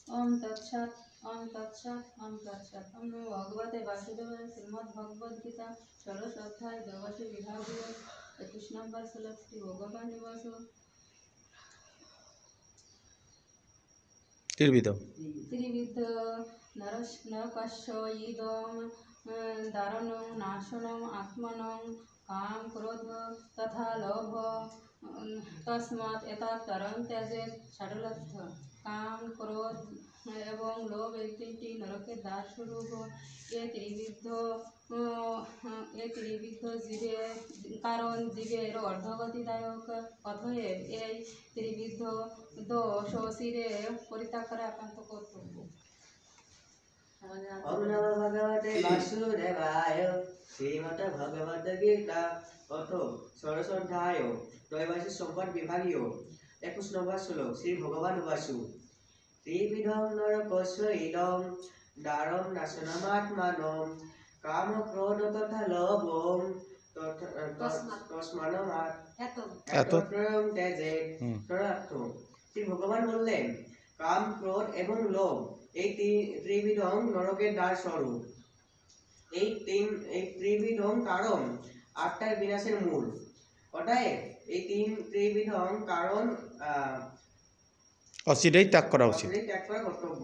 ओम तत्सत ओम तत्सत ओम तत्सत। ओम नमो भगवते वासुदेवाय। श्रीमद् भगवद गीता षोडश अध्याय द्वादश विभागीय 21 नंबर श्लोक श्री भगवान निवास त्रिविध नरकस्य इदं दारुणं नाशनम् आत्मनं काम क्रोध तथा लोभ तस्मात् एतत् तरं त्यजेत्। षडर्थ काम क्रोध এবং লোভ এই তিনটি নরকের দ্বার স্বরূপ। এ ত্রিবিধ জীবে কারণ জীবের অর্ধগতিদায়ক। অতএব এই ত্রিবিধ দোষ ও শিরে পরিত্যাগ করা একান্ত কর্তব্য। ओम नमो भगवते वासुदेवाय। श्रीमद् भगवद गीता अथ षोडश अध्याय त्रयोदश संपद विभागीय 21 नंबर श्लोक श्री भगवान वासु। त्रिविधं नरकस्य इदं दारुणं नाशनमात्मानं काम क्रोध तथा लोभं तस्मात् एतत्त्रयं त्यजेत्। श्री भगवान বললেন কাম ক্রোধ এবং লোভ এই ত্রিবিধং নরকের দ্বার স্বরূপ। এই ত্রিবিধং কারণ আত্মার বিনাশের মূল। অতএব এই ত্রিবিধং কারণ অচিরেই ত্যাগ করা কর্তব্য।